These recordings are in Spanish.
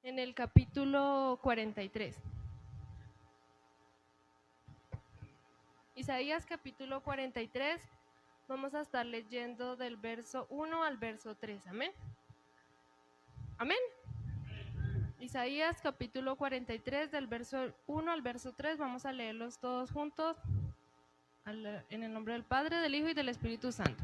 en el capítulo 43. Isaías capítulo 43, vamos a estar leyendo del verso 1 al verso 3. Amén. Amén. Isaías capítulo 43, del verso 1 al verso 3, vamos a leerlos todos juntos en el nombre del Padre, del Hijo y del Espíritu Santo.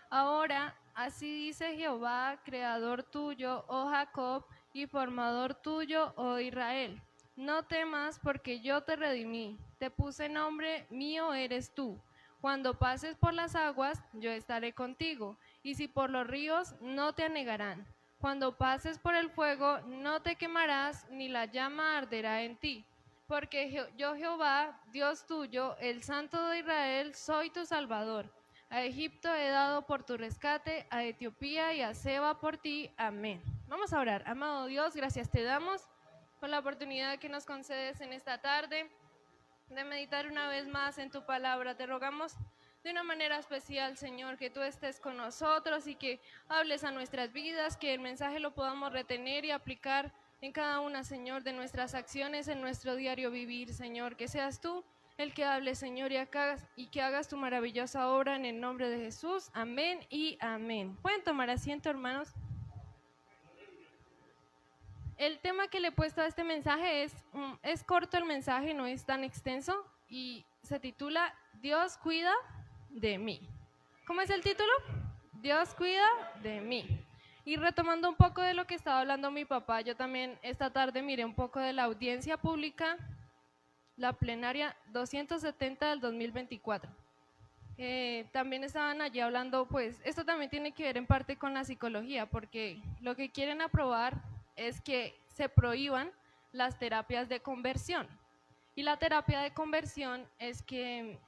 Ahora, así dice Jehová, creador tuyo, oh Jacob, y formador tuyo, oh Israel. No temas, porque yo te redimí, te puse nombre, mío eres tú. Cuando pases por las aguas, yo estaré contigo, y si por los ríos, no te anegarán. Cuando pases por el fuego, no te quemarás, ni la llama arderá en ti. Porque yo Jehová, Dios tuyo, el Santo de Israel, soy tu Salvador. A Egipto he dado por tu rescate, a Etiopía y a Seba por ti. Amén. Vamos a orar. Amado Dios, gracias te damos por la oportunidad que nos concedes en esta tarde de meditar una vez más en tu palabra. Te rogamos de una manera especial, Señor, que tú estés con nosotros y que hables a nuestras vidas, que el mensaje lo podamos retener y aplicar en cada una, Señor, de nuestras acciones, en nuestro diario vivir, Señor. Que seas tú el que hable, Señor, y que hagas tu maravillosa obra en el nombre de Jesús. Amén y amén. ¿Pueden tomar asiento, hermanos? El tema que le he puesto a este mensaje es corto el mensaje, no es tan extenso, y se titula Dios cuida de mí. ¿Cómo es el título? Dios cuida de mí. Y retomando un poco de lo que estaba hablando mi papá, yo también esta tarde miré un poco de la audiencia pública, la plenaria 270 del 2024. También estaban allí hablando, pues esto también tiene que ver en parte con la psicología, porque lo que quieren aprobar es que se prohíban las terapias de conversión. Y la terapia de conversión es que,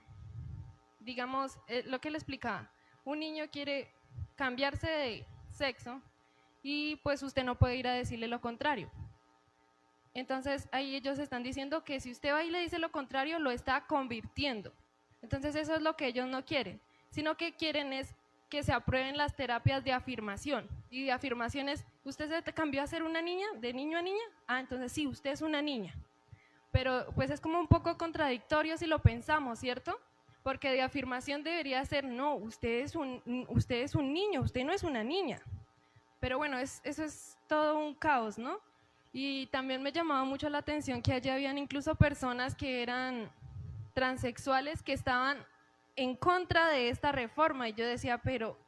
digamos, lo que le explicaba, un niño quiere cambiarse de sexo y pues usted no puede ir a decirle lo contrario. Entonces ahí ellos están diciendo que si usted va y le dice lo contrario, lo está convirtiendo. Entonces eso es lo que ellos no quieren, sino que quieren es que se aprueben las terapias de afirmación. Y de afirmación es, ¿usted se cambió a ser una niña, de niño a niña? Ah, entonces sí, usted es una niña. Pero pues es como un poco contradictorio si lo pensamos, ¿cierto? Porque de afirmación debería ser, no, usted es un niño, usted no es una niña. Pero bueno, eso es todo un caos, ¿no? Y también me llamaba mucho la atención que allá habían incluso personas que eran transexuales que estaban en contra de esta reforma. Y yo decía, pero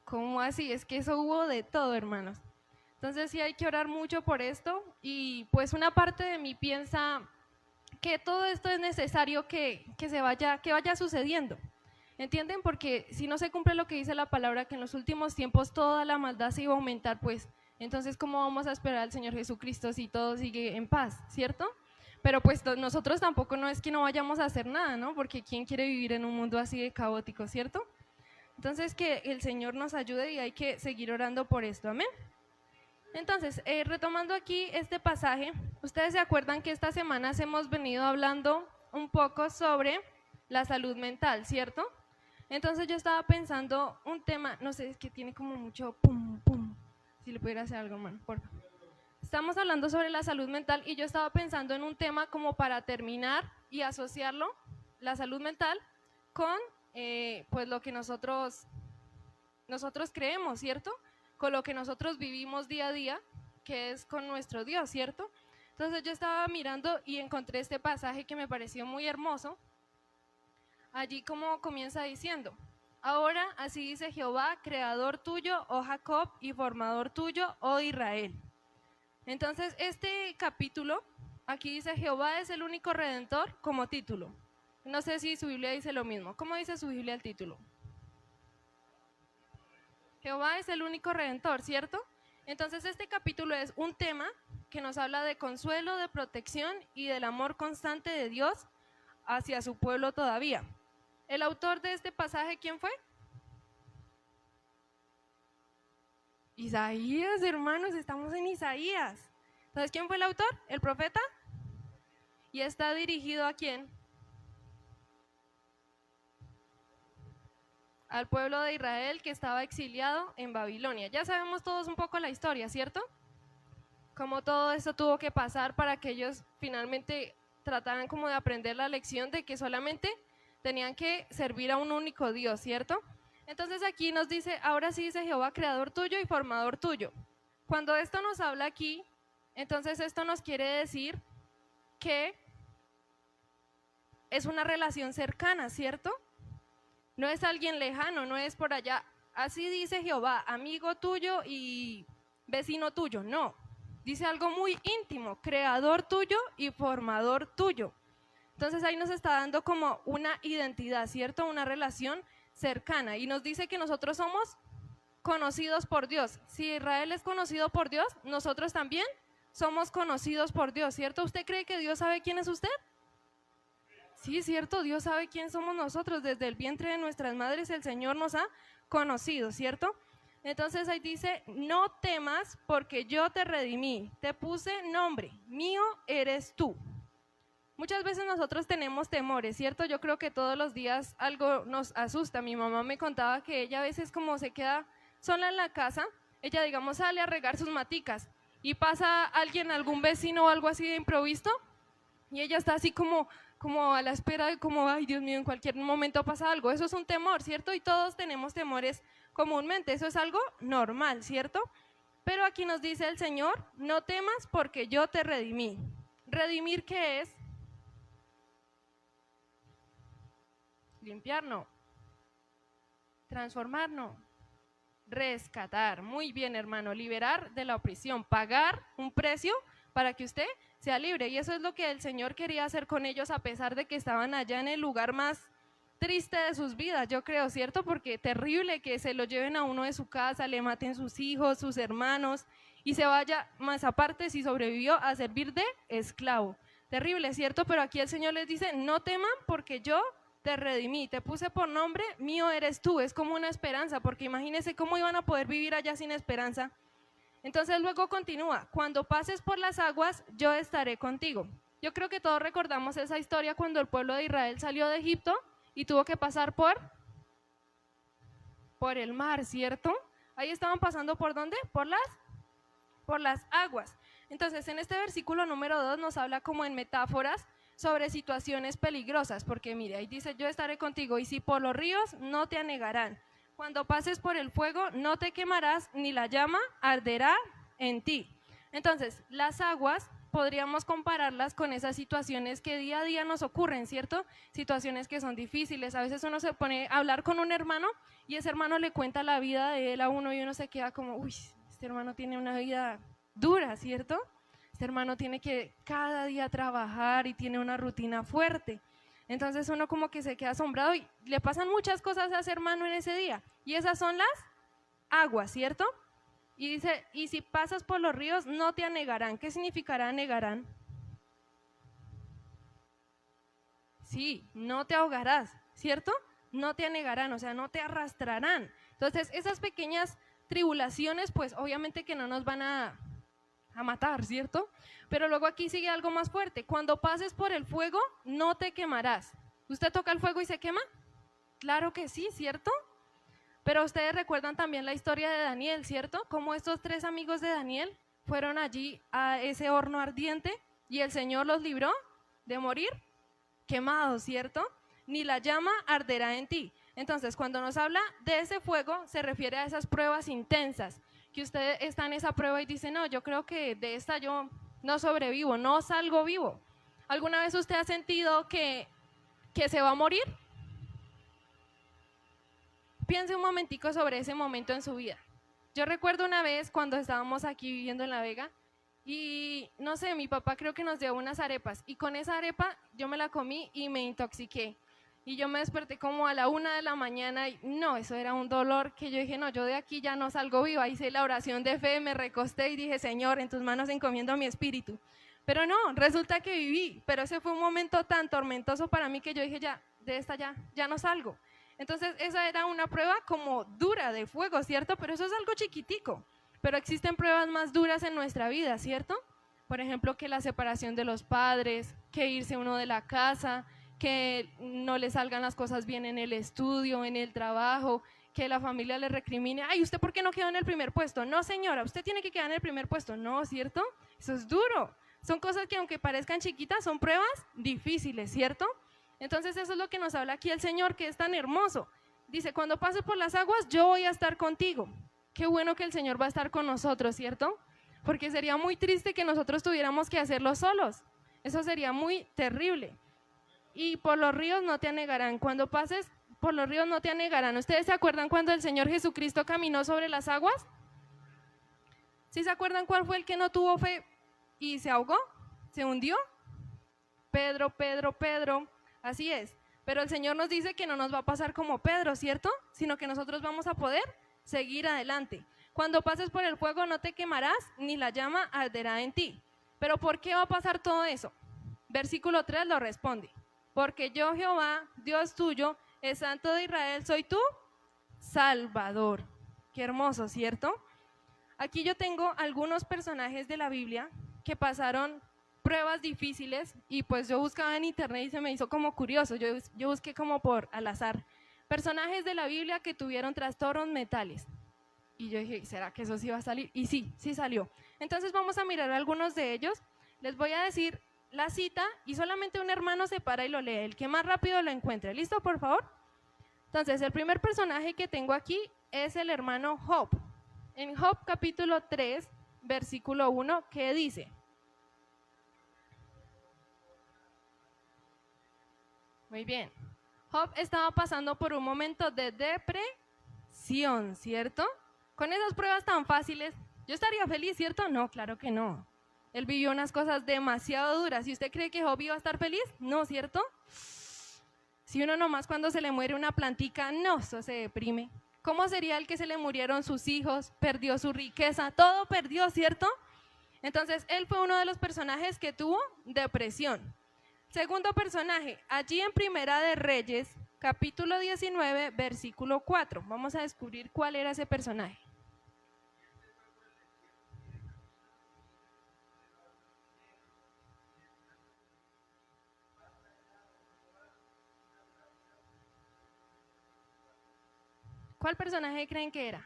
¿cómo así? Es que eso hubo de todo, hermanos. Entonces sí hay que orar mucho por esto. Y pues una parte de mí piensa que todo esto es necesario que vaya sucediendo. ¿Entienden? Porque si no se cumple lo que dice la palabra, que en los últimos tiempos toda la maldad se iba a aumentar, pues entonces ¿cómo vamos a esperar al Señor Jesucristo si todo sigue en paz, ¿cierto? Pero pues nosotros tampoco no es que no vayamos a hacer nada, ¿no? Porque ¿quién quiere vivir en un mundo así de caótico, ¿cierto? Entonces que el Señor nos ayude y hay que seguir orando por esto, amén. Entonces, retomando aquí este pasaje, ustedes se acuerdan que estas semanas hemos venido hablando un poco sobre la salud mental, ¿cierto? Entonces yo estaba pensando un tema, no sé, es que tiene como mucho pum, pum, si le pudiera hacer algo, hermano, por favor. Estamos hablando sobre la salud mental y yo estaba pensando en un tema como para terminar y asociarlo, la salud mental, con pues lo que nosotros creemos, ¿cierto? Con lo que nosotros vivimos día a día, que es con nuestro Dios, ¿cierto? Entonces yo estaba mirando y encontré este pasaje que me pareció muy hermoso. Allí como comienza diciendo, ahora así dice Jehová, creador tuyo, oh Jacob, y formador tuyo, oh Israel. Entonces este capítulo, aquí dice Jehová es el único redentor como título. No sé si su Biblia dice lo mismo. ¿Cómo dice su Biblia el título? Jehová es el único redentor, ¿cierto? Entonces este capítulo es un tema que nos habla de consuelo, de protección y del amor constante de Dios hacia su pueblo todavía. ¿El autor de este pasaje quién fue? Isaías, hermanos, estamos en Isaías. Entonces, ¿quién fue el autor? ¿El profeta? ¿Y está dirigido a quién? Al pueblo de Israel que estaba exiliado en Babilonia. Ya sabemos todos un poco la historia, ¿cierto? Como todo esto tuvo que pasar para que ellos finalmente trataran como de aprender la lección de que solamente tenían que servir a un único Dios, ¿cierto? Entonces aquí nos dice, ahora sí dice Jehová, creador tuyo y formador tuyo. Cuando esto nos habla aquí, entonces esto nos quiere decir que es una relación cercana, ¿cierto? No es alguien lejano, no es por allá. Así dice Jehová, amigo tuyo y vecino tuyo, no. Dice algo muy íntimo, creador tuyo y formador tuyo. Entonces ahí nos está dando como una identidad, ¿cierto? Una relación cercana. Y nos dice que nosotros somos conocidos por Dios. Si Israel es conocido por Dios, nosotros también somos conocidos por Dios, ¿cierto? ¿Usted cree que Dios sabe quién es usted? Sí, cierto, Dios sabe quién somos nosotros. Desde el vientre de nuestras madres el Señor nos ha conocido, ¿cierto? Entonces ahí dice, no temas porque yo te redimí, te puse nombre, mío eres tú. Muchas veces nosotros tenemos temores, ¿cierto? Yo creo que todos los días algo nos asusta. Mi mamá me contaba que ella a veces como se queda sola en la casa, ella digamos sale a regar sus maticas y pasa alguien, algún vecino o algo así de improviso y ella está así como a la espera de como, ay Dios mío, en cualquier momento pasa algo. Eso es un temor, ¿cierto? Y todos tenemos temores comúnmente, eso es algo normal, ¿cierto? Pero aquí nos dice el Señor, no temas porque yo te redimí. ¿Redimir qué es? Limpiar no, transformar no, rescatar. Muy bien, hermano, liberar de la opresión, pagar un precio para que usted sea libre. Y eso es lo que el Señor quería hacer con ellos a pesar de que estaban allá en el lugar más triste de sus vidas, yo creo, ¿cierto? Porque terrible que se lo lleven a uno de su casa, le maten sus hijos, sus hermanos y se vaya, más aparte si sobrevivió, a servir de esclavo. Terrible, ¿cierto? Pero aquí el Señor les dice, no teman porque yo te redimí, te puse por nombre, mío eres tú. Es como una esperanza, porque imagínense cómo iban a poder vivir allá sin esperanza. Entonces luego continúa, cuando pases por las aguas, yo estaré contigo. Yo creo que todos recordamos esa historia cuando el pueblo de Israel salió de Egipto y tuvo que pasar por el mar, ¿cierto? Ahí estaban pasando ¿por dónde? Por las aguas. Entonces en este versículo número 2 nos habla como en metáforas sobre situaciones peligrosas, porque mire, ahí dice, yo estaré contigo, y si por los ríos, no te anegarán. Cuando pases por el fuego, no te quemarás, ni la llama arderá en ti. Entonces, las aguas podríamos compararlas con esas situaciones que día a día nos ocurren, ¿cierto? Situaciones que son difíciles. A veces uno se pone a hablar con un hermano y ese hermano le cuenta la vida de él a uno y uno se queda como, uy, este hermano tiene una vida dura, ¿cierto? Este hermano tiene que cada día trabajar y tiene una rutina fuerte. Entonces uno como que se queda asombrado y le pasan muchas cosas a ese hermano en ese día. Y esas son las aguas, ¿cierto? Y dice, y si pasas por los ríos, no te anegarán. ¿Qué significará anegarán? Sí, no te ahogarás, ¿cierto? No te anegarán, o sea, no te arrastrarán. Entonces esas pequeñas tribulaciones, pues obviamente que no nos van a matar, ¿cierto? Pero luego aquí sigue algo más fuerte. Cuando pases por el fuego, no te quemarás. ¿Usted toca el fuego y se quema? Claro que sí, ¿cierto? Pero ustedes recuerdan también la historia de Daniel, ¿cierto? Cómo estos 3 amigos de Daniel fueron allí a ese horno ardiente y el Señor los libró de morir quemados, ¿cierto? Ni la llama arderá en ti. Entonces, cuando nos habla de ese fuego, se refiere a esas pruebas intensas, que usted está en esa prueba y dice, no, yo creo que de esta yo no sobrevivo, no salgo vivo. ¿Alguna vez usted ha sentido que se va a morir? Piense un momentico sobre ese momento en su vida. Yo recuerdo una vez cuando estábamos aquí viviendo en La Vega y no sé, mi papá creo que nos dio unas arepas y con esa arepa yo me la comí y me intoxiqué. Y yo me desperté como a la 1 de la mañana y no, eso era un dolor que yo dije, no, yo de aquí ya no salgo viva. Hice la oración de fe, me recosté y dije, Señor, en tus manos encomiendo mi espíritu. Pero no, resulta que viví, pero ese fue un momento tan tormentoso para mí que yo dije, ya, de esta ya no salgo. Entonces esa era una prueba como dura de fuego, ¿cierto? Pero eso es algo chiquitico, pero existen pruebas más duras en nuestra vida, ¿cierto? Por ejemplo, que la separación de los padres, que irse uno de la casa, que no le salgan las cosas bien en el estudio, en el trabajo, que la familia le recrimine, ay, ¿usted por qué no quedó en el primer puesto? No, señora, usted tiene que quedar en el primer puesto, no, ¿cierto? Eso es duro. Son cosas que aunque parezcan chiquitas, son pruebas difíciles, ¿cierto? Entonces eso es lo que nos habla aquí el Señor, que es tan hermoso. Dice, cuando pases por las aguas, yo voy a estar contigo. Qué bueno que el Señor va a estar con nosotros, ¿cierto? Porque sería muy triste que nosotros tuviéramos que hacerlo solos. Eso sería muy terrible. Y por los ríos no te anegarán. Cuando pases por los ríos no te anegarán. ¿Ustedes se acuerdan cuando el Señor Jesucristo caminó sobre las aguas? ¿Sí se acuerdan cuál fue el que no tuvo fe y se ahogó? ¿Se hundió? Pedro, Pedro, Pedro. Así es. Pero el Señor nos dice que no nos va a pasar como Pedro, ¿cierto? Sino que nosotros vamos a poder seguir adelante. Cuando pases por el fuego no te quemarás, ni la llama arderá en ti. ¿Pero por qué va a pasar todo eso? Versículo 3 lo responde. Porque yo, Jehová, Dios tuyo, el Santo de Israel, soy tu Salvador. Qué hermoso, ¿cierto? Aquí yo tengo algunos personajes de la Biblia que pasaron pruebas difíciles y pues yo buscaba en internet y se me hizo como curioso, yo busqué como por al azar, personajes de la Biblia que tuvieron trastornos mentales. Y yo dije, ¿será que eso sí va a salir? Y sí, sí salió. Entonces vamos a mirar algunos de ellos. Les voy a decir la cita y solamente un hermano se para y lo lee, el que más rápido lo encuentre. ¿Listo, por favor? Entonces, el primer personaje que tengo aquí es el hermano Job. En Job capítulo 3, versículo 1, ¿qué dice? Muy bien. Job estaba pasando por un momento de depresión, ¿cierto? Con esas pruebas tan fáciles, ¿yo estaría feliz, cierto? No, claro que no. Él vivió unas cosas demasiado duras. ¿Y usted cree que Job iba a estar feliz? No, ¿cierto? Si uno nomás cuando se le muere una plantica, no, eso se deprime. ¿Cómo sería el que se le murieron sus hijos, perdió su riqueza, todo perdió, ¿cierto? Entonces, él fue uno de los personajes que tuvo depresión. Segundo personaje, allí en Primera de Reyes, capítulo 19, versículo 4. Vamos a descubrir cuál era ese personaje. ¿Cuál personaje creen que era?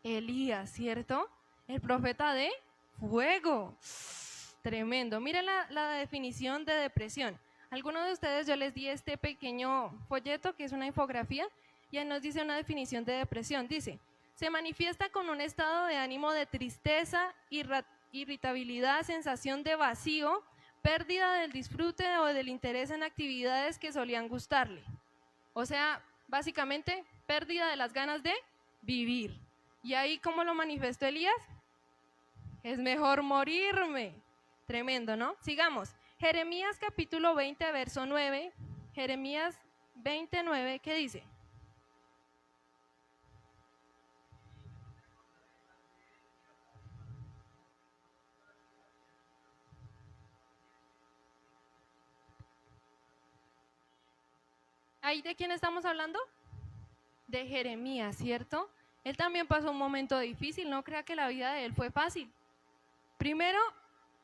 Elías, ¿cierto? El profeta de fuego. Tremendo. Miren la definición de depresión. Algunos de ustedes yo les di este pequeño folleto que es una infografía y ahí nos dice una definición de depresión. Dice, se manifiesta con un estado de ánimo de tristeza, irritabilidad, sensación de vacío, pérdida del disfrute o del interés en actividades que solían gustarle. O sea, básicamente, pérdida de las ganas de vivir. ¿Y ahí cómo lo manifestó Elías? Es mejor morirme. Tremendo, ¿no? Sigamos. Jeremías capítulo 20, verso 9. Jeremías 29, ¿qué dice? ¿Ahí de quién estamos hablando? De Jeremías, ¿cierto? Él también pasó un momento difícil, no crea que la vida de él fue fácil. Primero,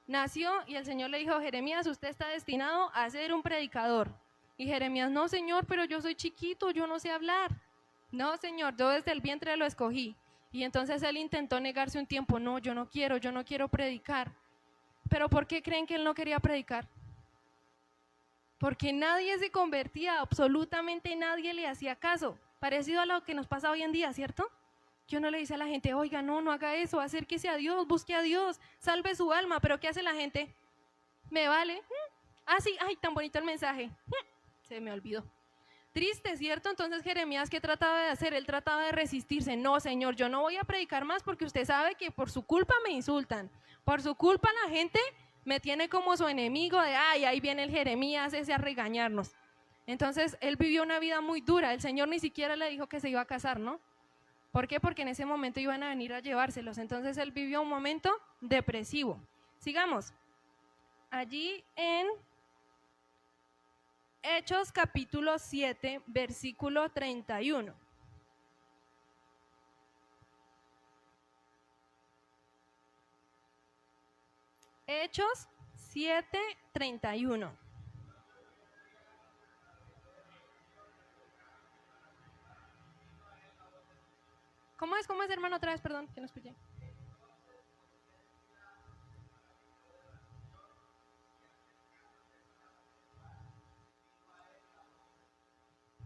nació y el Señor le dijo, Jeremías, usted está destinado a ser un predicador. Y Jeremías, no, Señor, pero yo soy chiquito, yo no sé hablar. No, Señor, yo desde el vientre lo escogí. Y entonces él intentó negarse un tiempo, no, yo no quiero predicar. ¿Pero por qué creen que él no quería predicar? Porque nadie se convertía, absolutamente nadie le hacía caso. Parecido a lo que nos pasa hoy en día, ¿cierto? Que uno le dice a la gente, oiga, no haga eso, acérquese a Dios, busque a Dios, salve su alma, pero ¿qué hace la gente? Me vale. Ah, sí, ay, tan bonito el mensaje. Se me olvidó. Triste, ¿cierto? Entonces Jeremías, ¿qué trataba de hacer? Él trataba de resistirse. No, Señor, yo no voy a predicar más porque usted sabe que por su culpa me insultan. Por su culpa la gente me tiene como su enemigo de, ay, ahí viene el Jeremías ese a regañarnos. Entonces él vivió una vida muy dura. El Señor ni siquiera le dijo que se iba a casar, ¿no? ¿Por qué? Porque en ese momento iban a venir a llevárselos. Entonces él vivió un momento depresivo. Sigamos. Allí en Hechos capítulo 7, versículo 31. Hechos 7, 31. ¿Cómo es, hermano? Otra vez, perdón, que no escuché.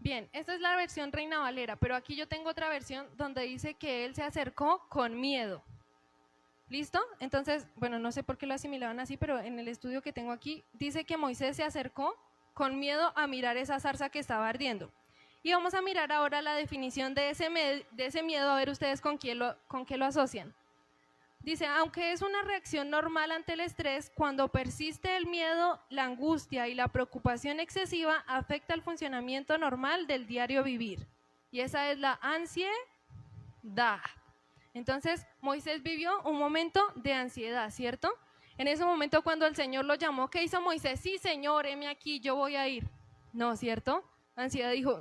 Bien, esta es la versión Reina Valera, pero aquí yo tengo otra versión donde dice que él se acercó con miedo. ¿Listo? Entonces, bueno, no sé por qué lo asimilaban así, pero en el estudio que tengo aquí dice que Moisés se acercó con miedo a mirar esa zarza que estaba ardiendo. Y vamos a mirar ahora la definición de ese miedo, a ver ustedes con qué lo asocian. Dice, aunque es una reacción normal ante el estrés, cuando persiste el miedo, la angustia y la preocupación excesiva afecta el funcionamiento normal del diario vivir. Y esa es la ansiedad. Entonces, Moisés vivió un momento de ansiedad, ¿cierto? En ese momento cuando el Señor lo llamó, ¿qué hizo Moisés? Sí, Señor, heme aquí, yo voy a ir. No, ¿cierto? Ansiedad dijo,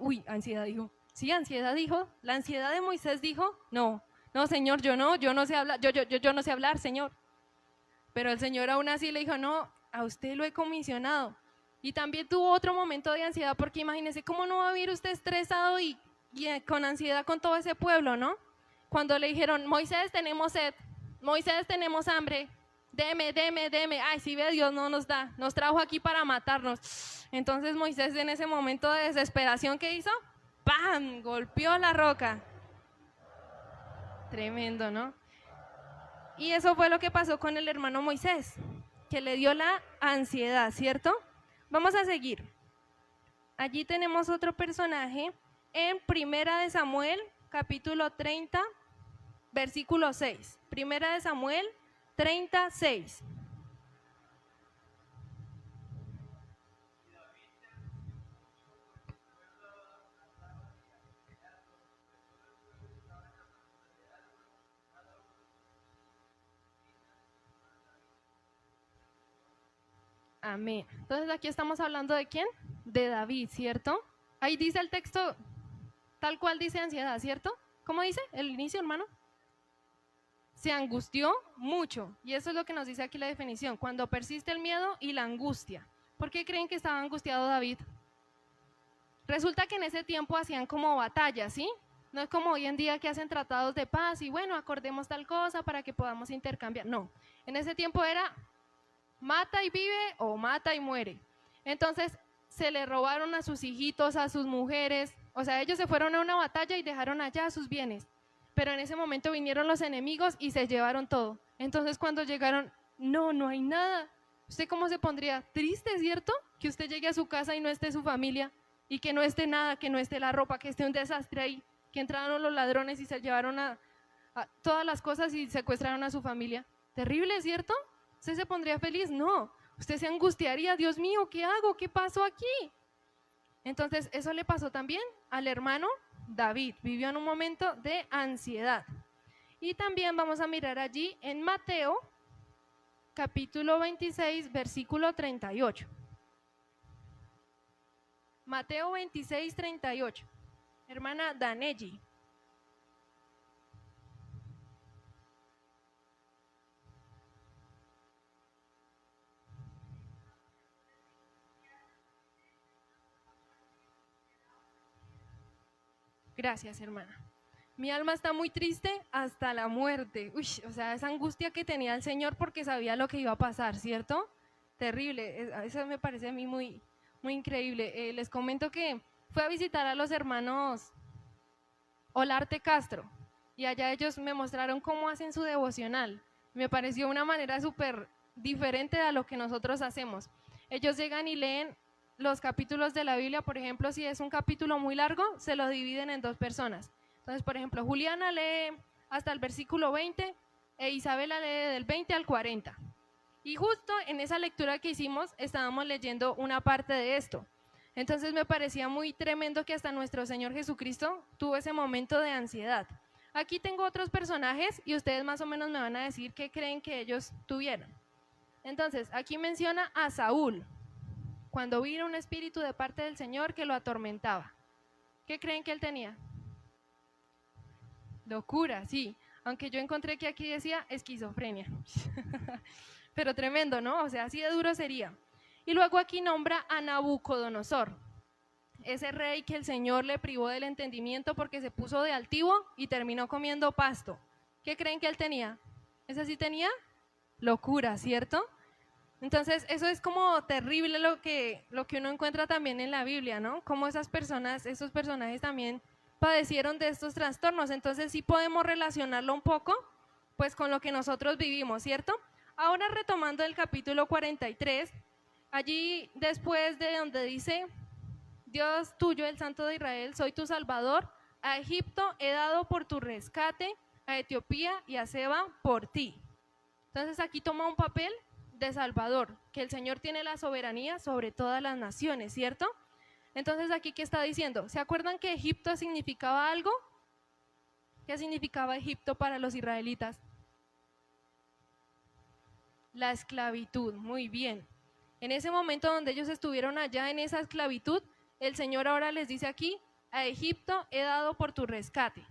sí, ansiedad dijo, la ansiedad de Moisés dijo, no, Señor, yo no sé hablar, yo no sé hablar, Señor. Pero el Señor aún así le dijo, no, a usted lo he comisionado. Y también tuvo otro momento de ansiedad, porque imagínese cómo no va a vivir usted estresado y con ansiedad con todo ese pueblo, ¿no? Cuando le dijeron, Moisés, tenemos sed, Moisés, tenemos hambre, deme, ay, si ve, Dios no nos da, nos trajo aquí para matarnos. Entonces Moisés en ese momento de desesperación, ¿qué hizo? ¡Pam! Golpeó la roca. Tremendo, ¿no? Y eso fue lo que pasó con el hermano Moisés, que le dio la ansiedad, ¿cierto? Vamos a seguir. Allí tenemos otro personaje en Primera de Samuel, capítulo 30, versículo 6. Primera de Samuel 36. Amén. Entonces aquí estamos hablando de ¿quién? De David, ¿cierto? Ahí dice el texto, tal cual dice ansiedad, ¿cierto? ¿Cómo dice el inicio, hermano? Se angustió mucho. Y eso es lo que nos dice aquí la definición. Cuando persiste el miedo y la angustia. ¿Por qué creen que estaba angustiado David? Resulta que en ese tiempo hacían como batallas, ¿sí? No es como hoy en día que hacen tratados de paz y bueno, acordemos tal cosa para que podamos intercambiar. No, en ese tiempo era mata y vive o mata y muere. Entonces se le robaron a sus hijitos, a sus mujeres, o sea, ellos se fueron a una batalla y dejaron allá sus bienes, pero en ese momento vinieron los enemigos y se llevaron todo. Entonces cuando llegaron, no hay nada. ¿Usted cómo se pondría? Triste, ¿cierto? Que usted llegue a su casa y no esté su familia y que no esté nada, que no esté la ropa, que esté un desastre ahí, que entraron los ladrones y se llevaron a todas las cosas y secuestraron a su familia. Terrible, ¿cierto? ¿Usted se pondría feliz? No, usted se angustiaría, Dios mío, ¿qué hago? ¿Qué pasó aquí? Entonces, eso le pasó también al hermano David, vivió en un momento de ansiedad. Y también vamos a mirar allí en Mateo, capítulo 26, versículo 38. Mateo 26, 38. Hermana Danelli. Gracias, hermana. Mi alma está muy triste hasta la muerte. Uy, o sea, esa angustia que tenía el Señor porque sabía lo que iba a pasar, ¿cierto? Terrible. Eso me parece a mí muy, muy increíble. Les comento que fui a visitar a los hermanos Olarte Castro y allá ellos me mostraron cómo hacen su devocional. Me pareció una manera súper diferente a lo que nosotros hacemos. Ellos llegan y leen los capítulos de la Biblia, por ejemplo, si es un capítulo muy largo, se lo dividen en 2 personas. Entonces, por ejemplo, Juliana lee hasta el versículo 20 e Isabela lee del 20 al 40. Y justo en esa lectura que hicimos, estábamos leyendo una parte de esto. Entonces me parecía muy tremendo que hasta nuestro Señor Jesucristo tuvo ese momento de ansiedad. Aquí tengo otros personajes y ustedes más o menos me van a decir qué creen que ellos tuvieron. Entonces, aquí menciona a Saúl, cuando vino un espíritu de parte del Señor que lo atormentaba. ¿Qué creen que él tenía? Locura, sí. Aunque yo encontré que aquí decía esquizofrenia. Pero tremendo, ¿no? O sea, así de duro sería. Y luego aquí nombra a Nabucodonosor, ese rey que el Señor le privó del entendimiento porque se puso de altivo y terminó comiendo pasto. ¿Qué creen que él tenía? ¿Ese sí tenía? Locura, ¿cierto? Entonces, eso es como terrible lo que uno encuentra también en la Biblia, ¿no? Cómo esas personas, esos personajes también padecieron de estos trastornos. Entonces, sí podemos relacionarlo un poco, pues, con lo que nosotros vivimos, ¿cierto? Ahora, retomando el capítulo 43, allí después de donde dice, Dios tuyo, el Santo de Israel, soy tu Salvador, a Egipto he dado por tu rescate, a Etiopía y a Seba por ti. Entonces, aquí toma un papel de Salvador, que el Señor tiene la soberanía sobre todas las naciones, ¿cierto? Entonces, aquí, ¿qué está diciendo? ¿Se acuerdan que Egipto significaba algo? ¿Qué significaba Egipto para los israelitas? La esclavitud, muy bien. En ese momento donde ellos estuvieron allá en esa esclavitud, el Señor ahora les dice aquí, a Egipto he dado por tu rescate.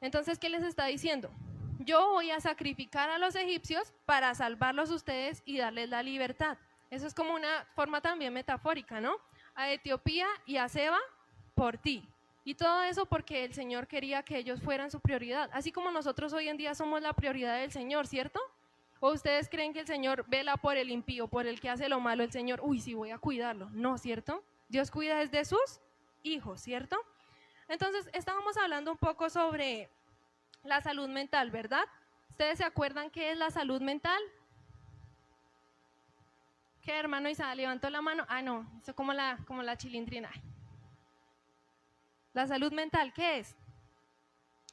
Entonces, ¿qué les está diciendo? Yo voy a sacrificar a los egipcios para salvarlos a ustedes y darles la libertad. Eso es como una forma también metafórica, ¿no? A Etiopía y a Seba por ti. Y todo eso porque el Señor quería que ellos fueran su prioridad. Así como nosotros hoy en día somos la prioridad del Señor, ¿cierto? ¿O ustedes creen que el Señor vela por el impío, por el que hace lo malo? El Señor, uy, sí voy a cuidarlo. No, ¿cierto? Dios cuida desde sus hijos, ¿cierto? Entonces, estábamos hablando un poco sobre la salud mental, ¿verdad? ¿Ustedes se acuerdan qué es la salud mental? ¿Qué, hermano Isa? ¿Levantó la mano? Ah, no, eso es como la chilindrina. La salud mental, ¿qué es?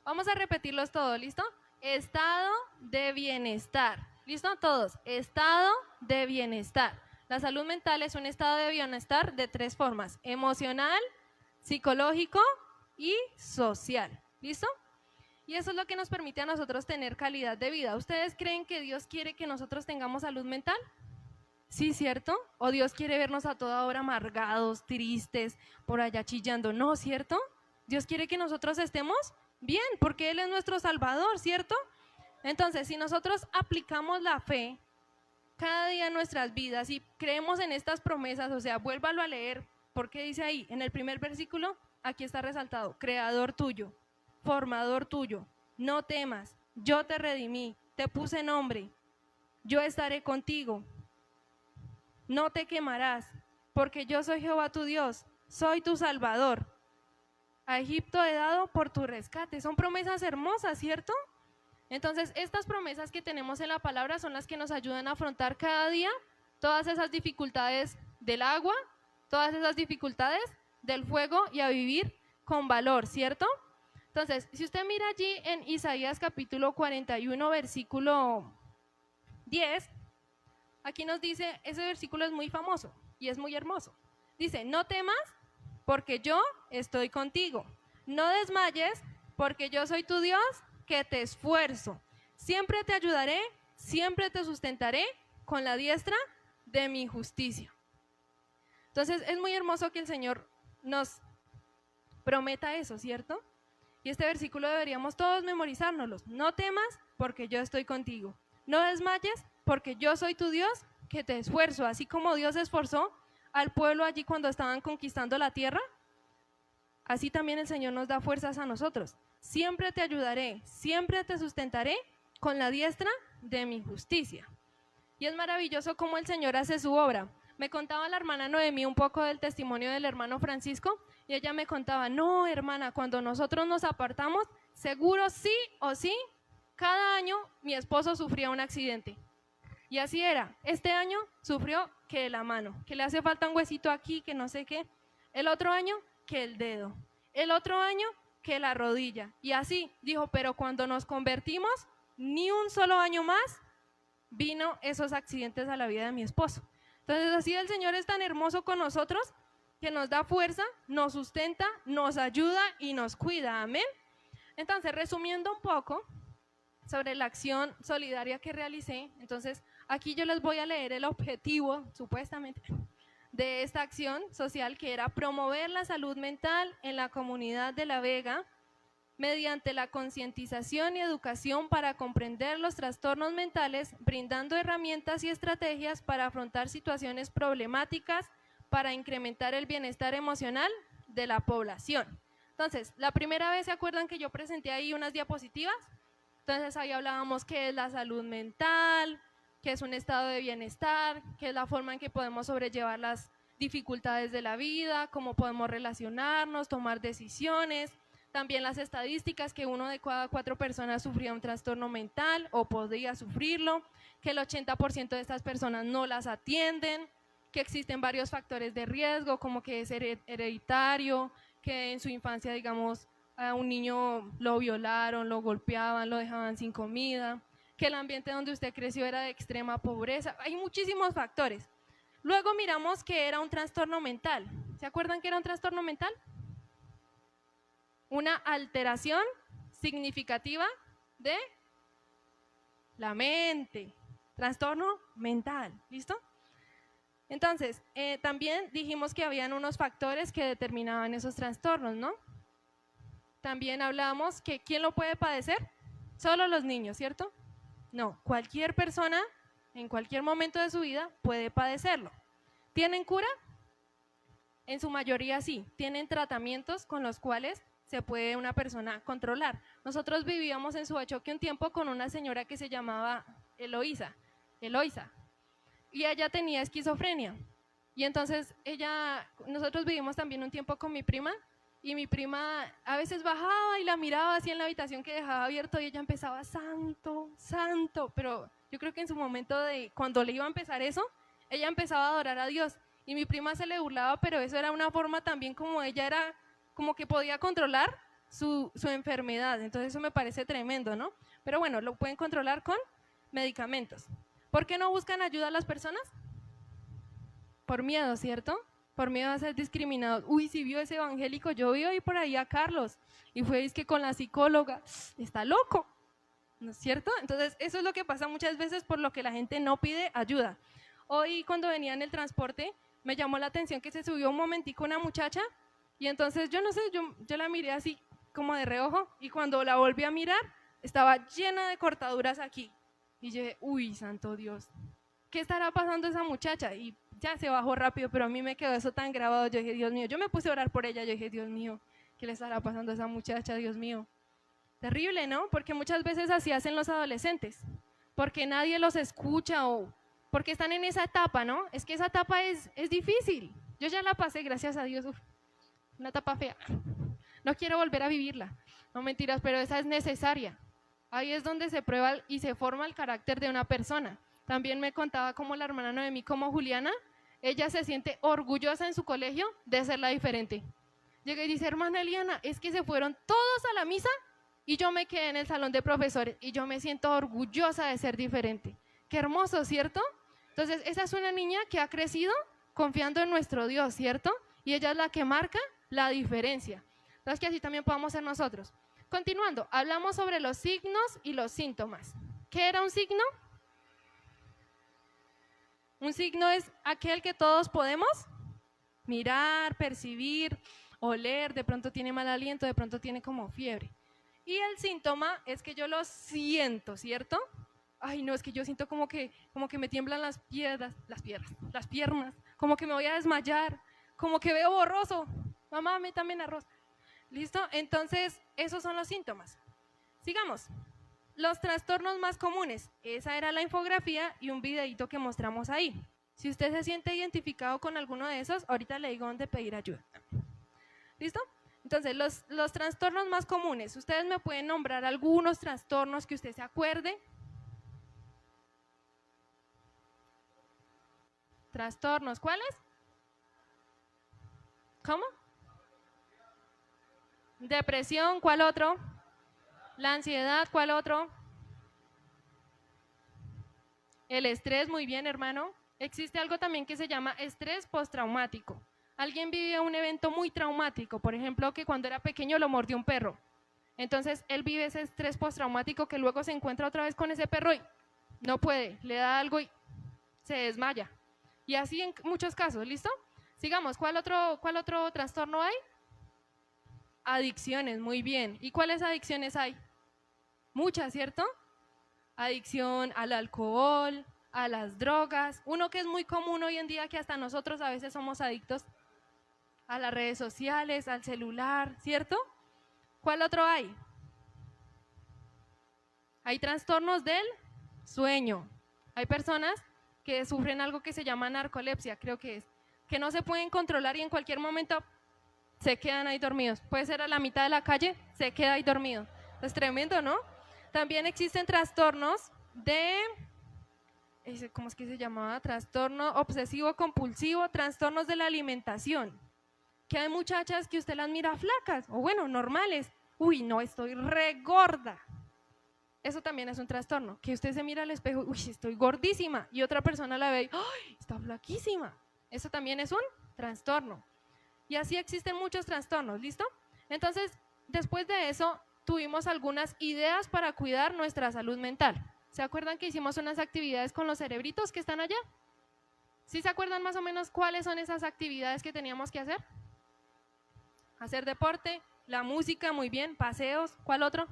Vamos a repetirlos todos, ¿listo? Estado de bienestar. ¿Listo? Todos. Estado de bienestar. La salud mental es un estado de bienestar de 3 formas: emocional, psicológico y social. ¿Listo? Y eso es lo que nos permite a nosotros tener calidad de vida. ¿Ustedes creen que Dios quiere que nosotros tengamos salud mental? Sí, ¿cierto? ¿O Dios quiere vernos a toda hora amargados, tristes, por allá chillando? No, ¿cierto? Dios quiere que nosotros estemos bien, porque Él es nuestro Salvador, ¿cierto? Entonces, si nosotros aplicamos la fe cada día en nuestras vidas y creemos en estas promesas, o sea, vuélvalo a leer, porque dice ahí, en el primer versículo, aquí está resaltado, creador tuyo, formador tuyo, no temas, yo te redimí, te puse nombre, yo estaré contigo, no te quemarás, porque yo soy Jehová tu Dios, soy tu Salvador. A Egipto he dado por tu rescate. Son promesas hermosas, ¿cierto? Entonces, estas promesas que tenemos en la palabra son las que nos ayudan a afrontar cada día todas esas dificultades del agua, todas esas dificultades del fuego y a vivir con valor, ¿cierto? Entonces, si usted mira allí en Isaías capítulo 41, versículo 10, aquí nos dice, ese versículo es muy famoso y es muy hermoso. Dice, no temas porque yo estoy contigo. No desmayes porque yo soy tu Dios que te esfuerzo. Siempre te ayudaré, siempre te sustentaré con la diestra de mi justicia. Entonces es muy hermoso que el Señor nos prometa eso, ¿cierto? Y este versículo deberíamos todos memorizárnoslo. No temas porque yo estoy contigo. No desmayes porque yo soy tu Dios que te esfuerzo. Así como Dios esforzó al pueblo allí cuando estaban conquistando la tierra, así también el Señor nos da fuerzas a nosotros. Siempre te ayudaré, siempre te sustentaré con la diestra de mi justicia. Y es maravilloso cómo el Señor hace su obra. Me contaba la hermana Noemí un poco del testimonio del hermano Francisco y ella me contaba, no, hermana, cuando nosotros nos apartamos, seguro sí o sí, cada año mi esposo sufría un accidente. Y así era. Este año sufrió que la mano, que le hace falta un huesito aquí, que no sé qué. El otro año, que el dedo. El otro año, que la rodilla. Y así, dijo, pero cuando nos convertimos, ni un solo año más vino esos accidentes a la vida de mi esposo. Entonces, así el Señor es tan hermoso con nosotros, que nos da fuerza, nos sustenta, nos ayuda y nos cuida. Amén. Entonces, resumiendo un poco sobre la acción solidaria que realicé, entonces aquí yo les voy a leer el objetivo, supuestamente, de esta acción social, que era promover la salud mental en la comunidad de La Vega mediante la concientización y educación para comprender los trastornos mentales, brindando herramientas y estrategias para afrontar situaciones problemáticas, para incrementar el bienestar emocional de la población. Entonces, la primera vez, ¿se acuerdan que yo presenté ahí unas diapositivas? Entonces ahí hablábamos qué es la salud mental, que es un estado de bienestar, que es la forma en que podemos sobrellevar las dificultades de la vida, cómo podemos relacionarnos, tomar decisiones. También las estadísticas, que 1 de cada 4 personas sufría un trastorno mental o podría sufrirlo, que el 80% de estas personas no las atienden, que existen varios factores de riesgo, como que es hereditario, que en su infancia, digamos, a un niño lo violaron, lo golpeaban, lo dejaban sin comida, que el ambiente donde usted creció era de extrema pobreza. Hay muchísimos factores. Luego miramos que era un trastorno mental. ¿Se acuerdan que era un trastorno mental? Una alteración significativa de la mente. Trastorno mental. ¿Listo? Entonces, también dijimos que habían unos factores que determinaban esos trastornos, ¿no? También hablamos que ¿quién lo puede padecer? Solo los niños, ¿cierto? No, cualquier persona en cualquier momento de su vida puede padecerlo. ¿Tienen cura? En su mayoría sí, tienen tratamientos con los cuales se puede una persona controlar. Nosotros vivíamos en Subachoque un tiempo con una señora que se llamaba Eloísa, y ella tenía esquizofrenia. Y entonces nosotros vivimos también un tiempo con mi prima, y mi prima a veces bajaba y la miraba así en la habitación que dejaba abierto y ella empezaba, santo, santo, pero yo creo que en su momento de cuando le iba a empezar eso, ella empezaba a adorar a Dios y mi prima se le burlaba, pero eso era una forma también como ella era, como que podía controlar su enfermedad, entonces eso me parece tremendo, ¿no? Pero bueno, lo pueden controlar con medicamentos. ¿Por qué no buscan ayuda a las personas? Por miedo, ¿cierto? Por miedo a ser discriminados. Uy, si vio ese evangélico, yo vi hoy por ahí a Carlos y fue es que con la psicóloga, está loco, ¿no es cierto? Entonces eso es lo que pasa muchas veces por lo que la gente no pide ayuda. Hoy cuando venía en el transporte me llamó la atención que se subió un momentico una muchacha y entonces yo no sé, yo la miré así como de reojo y cuando la volví a mirar estaba llena de cortaduras aquí y yo dije, uy, santo Dios, ¿qué estará pasando a esa muchacha? Y ya se bajó rápido, pero a mí me quedó eso tan grabado, yo dije, Dios mío, yo me puse a orar por ella, yo dije, Dios mío, ¿qué le estará pasando a esa muchacha, Dios mío? Terrible, ¿no? Porque muchas veces así hacen los adolescentes, porque nadie los escucha o porque están en esa etapa, ¿no? Es que esa etapa es difícil, yo ya la pasé, gracias a Dios, una etapa fea, no quiero volver a vivirla, no mentiras, pero esa es necesaria, ahí es donde se prueba y se forma el carácter de una persona. También me contaba como la hermana Noemí, como Juliana, ella se siente orgullosa en su colegio de ser la diferente. Llega y dice, hermana Eliana, es que se fueron todos a la misa y yo me quedé en el salón de profesores y yo me siento orgullosa de ser diferente. Qué hermoso, ¿cierto? Entonces, esa es una niña que ha crecido confiando en nuestro Dios, ¿cierto? Y ella es la que marca la diferencia. Entonces, que así también podamos ser nosotros. Continuando, hablamos sobre los signos y los síntomas. ¿Qué era un signo? Un signo es aquel que todos podemos mirar, percibir, oler, de pronto tiene mal aliento, de pronto tiene como fiebre. Y el síntoma es que yo lo siento, ¿cierto? Ay, no, es que yo siento como que me tiemblan las piernas, como que me voy a desmayar, como que veo borroso. Mamá, métame en arroz. ¿Listo? Entonces, esos son los síntomas. Sigamos. Los trastornos más comunes, esa era la infografía y un videito que mostramos ahí. Si usted se siente identificado con alguno de esos, ahorita le digo dónde pedir ayuda. ¿Listo? Entonces, los trastornos más comunes, ¿ustedes me pueden nombrar algunos trastornos que usted se acuerde? Trastornos, ¿cuáles? ¿Cómo? Depresión, ¿cuál otro? La ansiedad, ¿cuál otro? El estrés, muy bien, hermano. Existe algo también que se llama estrés postraumático. Alguien vive un evento muy traumático, por ejemplo, que cuando era pequeño lo mordió un perro. Entonces, él vive ese estrés postraumático que luego se encuentra otra vez con ese perro y no puede, le da algo y se desmaya. Y así en muchos casos, ¿listo? Sigamos, ¿cuál otro trastorno hay? Adicciones, muy bien. ¿Y cuáles adicciones hay? Muchas, ¿cierto? Adicción al alcohol, a las drogas. Uno que es muy común hoy en día, que hasta nosotros a veces somos adictos a las redes sociales, al celular, ¿cierto? ¿Cuál otro hay? Hay trastornos del sueño. Hay personas que sufren algo que se llama narcolepsia, creo que es, que no se pueden controlar y en cualquier momento se quedan ahí dormidos. Puede ser a la mitad de la calle, se queda ahí dormido. Es tremendo, ¿no? También existen trastornos de, ¿cómo es que se llamaba? Trastorno obsesivo compulsivo, trastornos de la alimentación. Que hay muchachas que usted las mira flacas, o bueno, normales. Uy, no, estoy re gorda. Eso también es un trastorno, que usted se mira al espejo, uy, estoy gordísima, y otra persona la ve y, ¡ay, está flaquísima! Eso también es un trastorno. Y así existen muchos trastornos, ¿listo? Entonces, después de eso, tuvimos algunas ideas para cuidar nuestra salud mental. ¿Se acuerdan que hicimos unas actividades con los cerebritos que están allá? ¿Sí se acuerdan más o menos cuáles son esas actividades que teníamos que hacer? Hacer deporte, la música, muy bien, paseos, ¿cuál otro?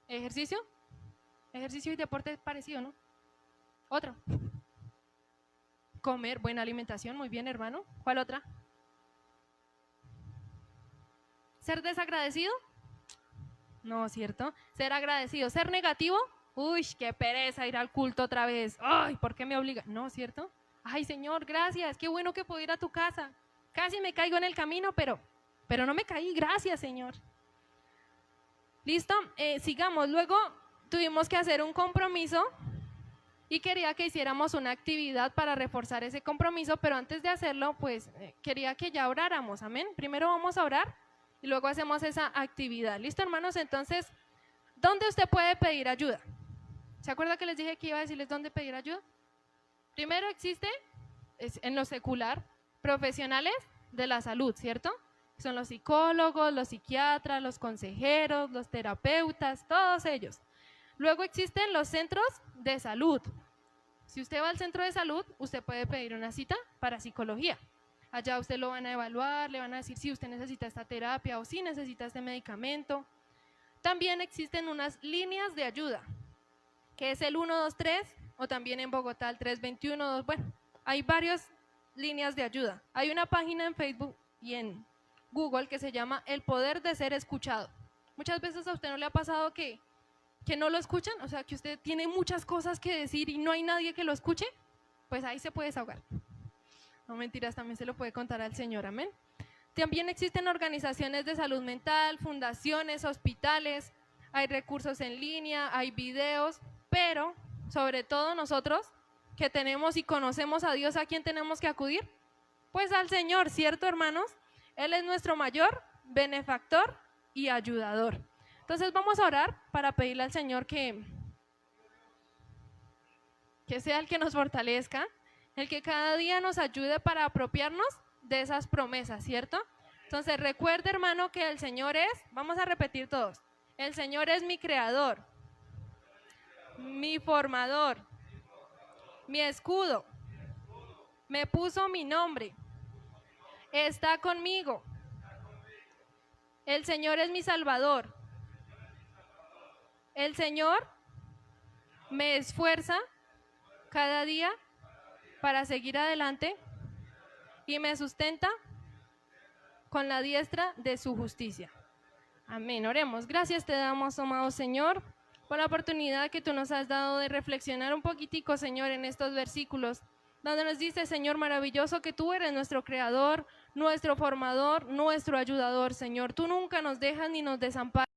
¿Ejercicio? Ejercicio y deporte parecido, ¿no? Otro. Comer, buena alimentación, muy bien, hermano. ¿Cuál otra? ¿Ser desagradecido? No, ¿cierto? Ser agradecido. ¿Ser negativo? Uy, qué pereza ir al culto otra vez. Ay, ¿por qué me obliga? No, ¿cierto? Ay, Señor, gracias, qué bueno que puedo ir a tu casa. Casi me caigo en el camino, pero no me caí, gracias, Señor. ¿Listo? Sigamos. Luego tuvimos que hacer un compromiso y quería que hiciéramos una actividad para reforzar ese compromiso, pero antes de hacerlo, pues quería que ya oráramos, amén. Primero vamos a orar y luego hacemos esa actividad. ¿Listo, hermanos? Entonces, ¿dónde usted puede pedir ayuda? ¿Se acuerda que les dije que iba a decirles dónde pedir ayuda? Primero existe, en lo secular, profesionales de la salud, ¿cierto? Son los psicólogos, los psiquiatras, los consejeros, los terapeutas, todos ellos. Luego existen los centros de salud. Si usted va al centro de salud, usted puede pedir una cita para psicología. Allá usted lo van a evaluar, le van a decir si usted necesita esta terapia o si necesita este medicamento. También existen unas líneas de ayuda, que es el 123 o también en Bogotá el 321. Bueno, hay varias líneas de ayuda. Hay una página en Facebook y en Google que se llama El Poder de Ser Escuchado. Muchas veces a usted no le ha pasado que no lo escuchan, o sea, que usted tiene muchas cosas que decir y no hay nadie que lo escuche, pues ahí se puede desahogar. No, mentiras, también se lo puede contar al Señor, amén. También existen organizaciones de salud mental, fundaciones, hospitales, hay recursos en línea, hay videos, pero sobre todo nosotros que tenemos y conocemos a Dios, ¿a quién tenemos que acudir? Pues al Señor, ¿cierto, hermanos? Él es nuestro mayor benefactor y ayudador. Entonces vamos a orar para pedirle al Señor que sea el que nos fortalezca, el que cada día nos ayude para apropiarnos de esas promesas, ¿cierto? Entonces recuerde, hermano, que el Señor es, vamos a repetir todos, el Señor es mi creador, mi formador, mi escudo, me puso mi nombre, está conmigo, el Señor es mi salvador, el Señor me esfuerza cada día para seguir adelante y me sustenta con la diestra de su justicia. Amén. Oremos. Gracias te damos, amado Señor, por la oportunidad que tú nos has dado de reflexionar un poquitico, Señor, en estos versículos, donde nos dice, Señor, maravilloso que tú eres nuestro creador, nuestro formador, nuestro ayudador, Señor. Tú nunca nos dejas ni nos desamparas.